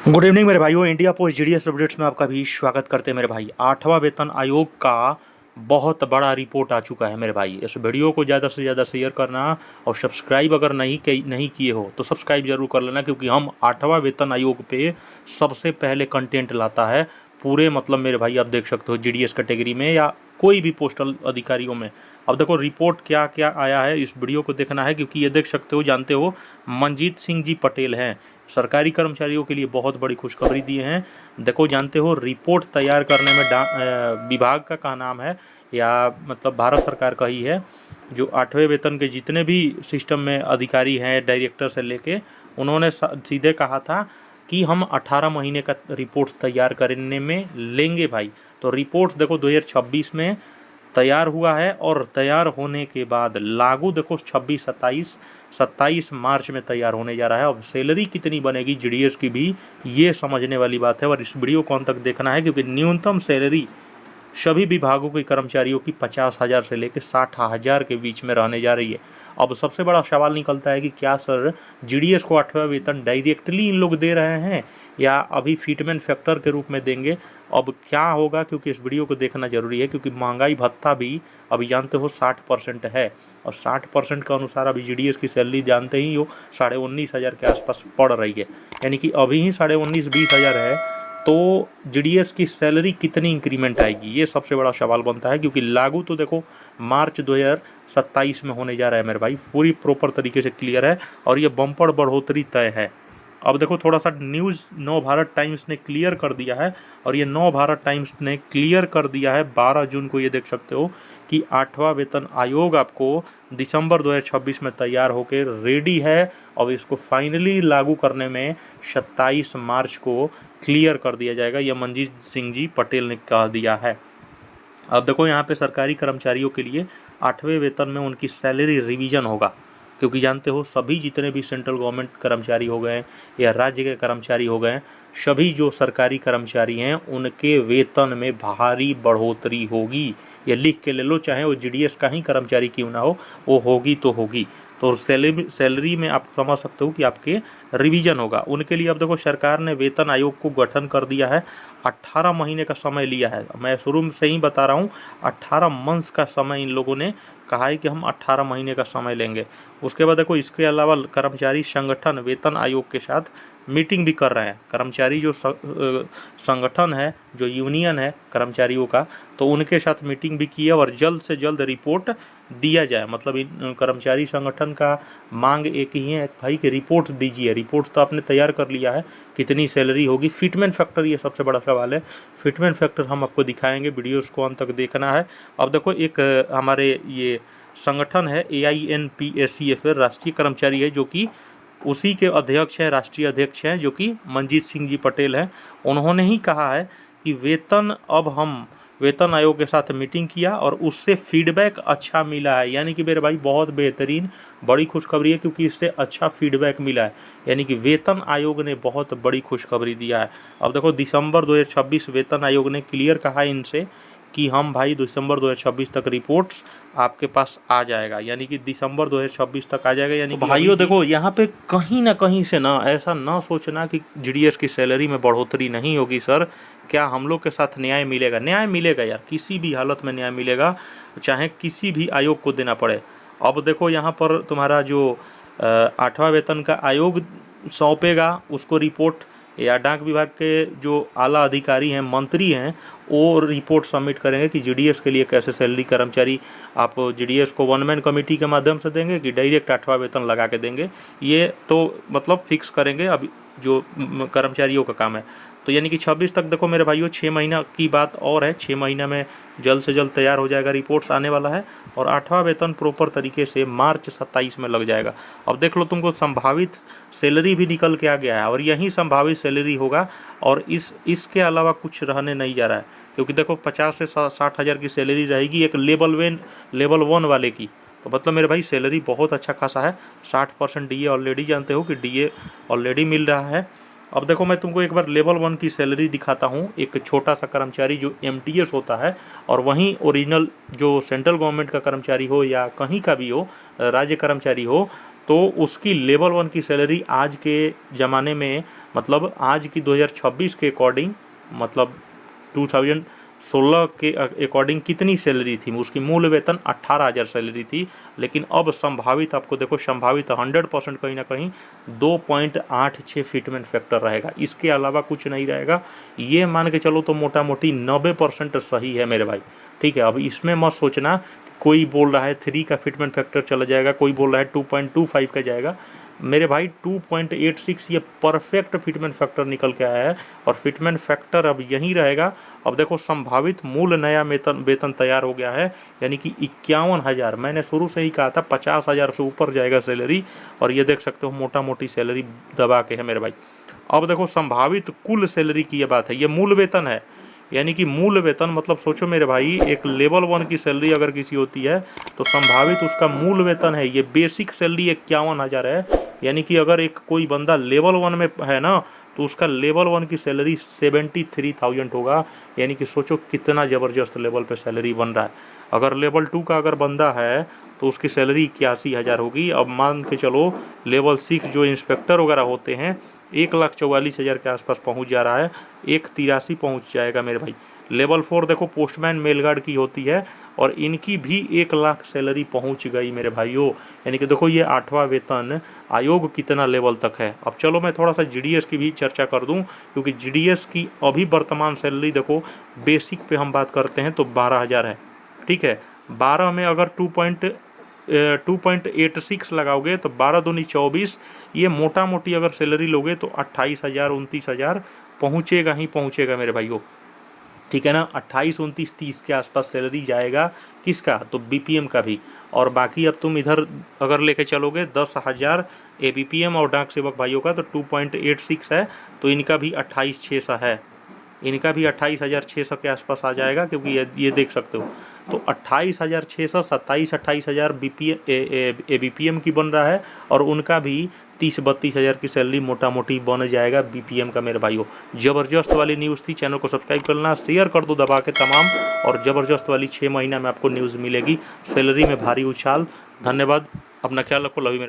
Good evening मेरे भाइयों। India post GDS updates में आपका भी स्वागत करते हैं मेरे भाई। 8वां वेतन आयोग का बहुत बड़ा रिपोर्ट आ चुका है मेरे भाई। इस वीडियो को ज़्यादा से ज़्यादा शेयर करना और सब्सक्राइब अगर नहीं किए हो तो सब्सक्राइब जरूर कर लेना, क्योंकि हम 8वां वेतन आयोग पे सबसे पहले कंटेंट लाता है पूरे, मतलब मेरे भाई आप देख सकते हो जीडीएस कैटेगरी में या कोई भी पोस्टल अधिकारियों में। अब देखो रिपोर्ट क्या क्या आया है, इस वीडियो को देखना है, क्योंकि ये देख सकते हो, जानते हो मंजीत सिंह जी पटेल हैं, सरकारी कर्मचारियों के लिए बहुत बड़ी खुशखबरी दिए हैं। देखो जानते हो रिपोर्ट तैयार करने में विभाग का क्या नाम है, या मतलब भारत सरकार का ही है, जो 8वें वेतन के जितने भी सिस्टम में अधिकारी हैं डायरेक्टर से लेके, उन्होंने सीधे कहा था कि हम 18 महीने का रिपोर्ट तैयार करने में लेंगे भाई। तो रिपोर्ट देखो 2026 में तैयार हुआ है और तैयार होने के बाद लागू देखो 27 मार्च में तैयार होने जा रहा है। अब सैलरी कितनी बनेगी जीडीएस की भी ये समझने वाली बात है, और इस वीडियो को अंत तक देखना है, क्योंकि न्यूनतम सैलरी सभी विभागों के कर्मचारियों की 50,000 से लेकर 60,000 के बीच में रहने जा रही है। अब सबसे बड़ा सवाल निकलता है कि क्या सर जीडीएस को 8वां वेतन डायरेक्टली इन लोग दे रहे हैं या अभी फिटमेंट फैक्टर के रूप में देंगे? अब क्या होगा, क्योंकि इस वीडियो को देखना जरूरी है, क्योंकि महंगाई भत्ता भी अभी जानते हो 60% है, और 60% के अनुसार अभी जीडीएस की सैलरी जानते ही हो 19,500 के आसपास पड़ रही है, यानी कि अभी ही 19,500-20,000 है। तो जीडीएस की सैलरी कितनी इंक्रीमेंट आएगी, ये सबसे बड़ा सवाल बनता है, क्योंकि लागू तो देखो मार्च 2027 में होने जा रहा है मेरे भाई, पूरी प्रॉपर तरीके से क्लियर है, और ये बम्पर बढ़ोतरी तय है। अब देखो थोड़ा सा न्यूज़ नव भारत टाइम्स ने क्लियर कर दिया है, और ये नव भारत टाइम्स ने क्लियर कर दिया है 12 जून को, ये देख सकते हो कि 8वां वेतन आयोग आपको दिसंबर 2026 में तैयार होकर रेडी है, और इसको फाइनली लागू करने में 27 मार्च को क्लियर कर दिया जाएगा, यह मंजीत सिंह जी पटेल ने कह दिया है। अब देखो यहाँ पे सरकारी कर्मचारियों के लिए 8वें वेतन में उनकी सैलरी रिवीजन होगा, क्योंकि जानते हो सभी जितने भी सेंट्रल गवर्नमेंट कर्मचारी हो गए या राज्य के कर्मचारी हो गए, सभी जो सरकारी कर्मचारी हैं उनके वेतन में भारी बढ़ोतरी होगी। ये लिख के ले लो, चाहे वो जीडीएस का ही कर्मचारी क्यों ना हो, वो होगी तो होगी। तो सैलरी में आप समझ सकते हो कि आपके रिवीजन होगा उनके लिए। अब देखो सरकार ने वेतन आयोग को गठन कर दिया है, 18 महीने का समय लिया है। मैं शुरू से ही बता रहा हूँ 18 मंथ्स का समय इन लोगों ने कहा है कि हम 18 महीने का समय लेंगे। उसके बाद देखो इसके अलावा कर्मचारी संगठन वेतन आयोग के साथ मीटिंग भी कर रहे हैं। कर्मचारी जो संगठन है, जो यूनियन है कर्मचारियों का, तो उनके साथ मीटिंग भी की है, और जल्द से जल्द रिपोर्ट दिया जाए। मतलब इन कर्मचारी संगठन का मांग एक ही है भाई कि रिपोर्ट दीजिए। रिपोर्ट तो आपने तैयार कर लिया है, कितनी सैलरी होगी, फिटमेंट फैक्टर, ये सबसे बड़ा सवाल है। फिटमेंट फैक्टर हम आपको दिखाएंगे, वीडियोस को अंत तक देखना है। अब देखो एक हमारे ये संगठन है AINPSCF राष्ट्रीय कर्मचारी है, जो कि उसी के अध्यक्ष हैं, राष्ट्रीय अध्यक्ष हैं, जो कि मंजीत सिंह जी पटेल हैं। उन्होंने ही कहा है कि वेतन, अब हम वेतन आयोग के साथ मीटिंग किया और उससे फीडबैक अच्छा मिला है, यानी कि मेरे भाई बहुत बेहतरीन बड़ी खुशखबरी है, क्योंकि इससे अच्छा फीडबैक मिला है, यानी कि वेतन आयोग ने बहुत बड़ी खुशखबरी दिया है। अब देखो दिसंबर 2026 वेतन आयोग ने क्लियर कहा है इनसे कि हम भाई दिसंबर 2026 तक रिपोर्ट्स आपके पास आ जाएगा, यानी कि दिसंबर 2026 तक आ जाएगा। यानी तो भाइयों देखो यहाँ पे कहीं ना कहीं से ना ऐसा ना सोचना कि जीडीएस की सैलरी में बढ़ोतरी नहीं होगी। सर क्या हम लोग के साथ न्याय मिलेगा? न्याय मिलेगा यार, किसी भी हालत में न्याय मिलेगा, चाहे किसी भी आयोग को देना पड़े। अब देखो यहाँ पर तुम्हारा जो 8वां वेतन का आयोग सौंपेगा उसको रिपोर्ट, या डाक विभाग के जो आला अधिकारी हैं, मंत्री हैं, वो रिपोर्ट सबमिट करेंगे कि जीडीएस के लिए कैसे सैलरी कर्मचारी आप जीडीएस को वन मैन कमेटी के माध्यम से देंगे कि डायरेक्ट 8वां वेतन लगा के देंगे, ये तो मतलब फिक्स करेंगे अभी जो कर्मचारियों का काम है। तो यानी कि 26 तक देखो मेरे भाइयों 6 महीना की बात और है, 6 महीना में जल्द से जल्द तैयार हो जाएगा, रिपोर्ट्स आने वाला है, और 8वां वेतन प्रॉपर तरीके से मार्च 27 में लग जाएगा। अब देख लो तुमको संभावित सैलरी भी निकल के आ गया है, और यही संभावित सैलरी होगा, और इसके अलावा कुछ रहने नहीं जा रहा है, क्योंकि देखो 50 से 60,000 की सैलरी रहेगी एक लेवल 1 वाले की। तो मतलब मेरे भाई सैलरी बहुत अच्छा खासा है। 60% डीए ऑलरेडी जानते हो कि डीए ऑलरेडी मिल रहा है। अब देखो मैं तुमको एक बार लेवल 1 की सैलरी दिखाता हूँ। एक छोटा सा कर्मचारी जो MTS होता है, और वहीं ओरिजिनल जो सेंट्रल गवर्नमेंट का कर्मचारी हो या कहीं का भी हो, राज्य कर्मचारी हो, तो उसकी लेवल 1 की सैलरी आज के ज़माने में, मतलब आज की 2026 के अकॉर्डिंग, मतलब 2016 के अकॉर्डिंग कितनी सैलरी थी? उसकी मूल वेतन 18,000 सैलरी थी, लेकिन अब संभावित, आपको देखो संभावित 100% कहीं ना कहीं 2.86 फिटमेंट फैक्टर रहेगा, इसके अलावा कुछ नहीं रहेगा। ये मान के चलो तो मोटा मोटी 90% सही है मेरे भाई, ठीक है। अब इसमें मत सोचना, कोई बोल रहा है 3 का फिटमेंट फैक्टर चला जाएगा, कोई बोल रहा है 2.25 का जाएगा। मेरे भाई 2.86 ये परफेक्ट फिटमेंट फैक्टर निकल के आया है, और फिटमेंट फैक्टर अब यहीं रहेगा। अब देखो संभावित मूल नया वेतन तैयार हो गया है, यानी कि 51,000। मैंने शुरू से ही कहा था 50,000 से ऊपर जाएगा सैलरी, और ये देख सकते हो मोटा मोटी सैलरी दबा के है मेरे भाई। अब देखो संभावित कुल सैलरी की ये बात है, ये मूल वेतन है, यानी कि मूल वेतन मतलब सोचो मेरे भाई, एक लेवल 1 की सैलरी अगर किसी होती है तो संभावित उसका मूल वेतन है, ये बेसिक सैलरी 51,000 है। यानी कि अगर एक कोई बंदा लेवल 1 में है ना, तो उसका लेवल 1 की सैलरी 73,000 होगा। यानी कि सोचो कितना ज़बरदस्त लेवल पे सैलरी बन रहा है। अगर लेवल 2 का अगर बंदा है तो उसकी सैलरी 81,000 होगी। अब मान के चलो लेवल 6 जो इंस्पेक्टर वगैरह होते हैं 1,44,000 के आसपास पहुंच जा रहा है, 1,83 पहुंच जाएगा मेरे भाई। लेवल 4 देखो पोस्टमैन मेलगार्ड की होती है, और इनकी भी 1 लाख सैलरी पहुंच गई मेरे भाइयों। यानी कि देखो ये 8वां वेतन आयोग कितना लेवल तक है। अब चलो मैं थोड़ा सा जीडीएस की भी चर्चा कर दूं, क्योंकि जीडीएस की अभी वर्तमान सैलरी देखो, बेसिक पे हम बात करते हैं तो 12,000 है, ठीक है। 12 में अगर 2.86 लगाओगे तो 12 दूनी 24, ये मोटा मोटी अगर सैलरी लोगे तो 28,000 29,000 पहुँचेगा ही पहुँचेगा मेरे भाइयों, ठीक है ना। 28 29 30 के आसपास सैलरी जाएगा, किसका? तो बीपीएम का भी। और बाकी अब तुम इधर अगर लेके चलोगे 10,000 एबीपीएम और डाक सेवक भाइयों का तो 2.86 है, तो इनका भी 28,600 है, इनका भी 28,600 के आसपास आ जाएगा, क्योंकि ये देख सकते हो। तो 28,600 28,000 बीपीएम की बन रहा है, और उनका भी 30-32 हज़ार की सैलरी मोटा मोटी बन जाएगा बीपीएम का मेरे भाइयों। ज़बरदस्त वाली न्यूज़ थी, चैनल को सब्सक्राइब करना, शेयर कर दो दबा के तमाम, और ज़बरदस्त वाली 6 महीना में आपको न्यूज़ मिलेगी, सैलरी में भारी उछाल। धन्यवाद, अपना ख्याल रखो, लव यू मेरे।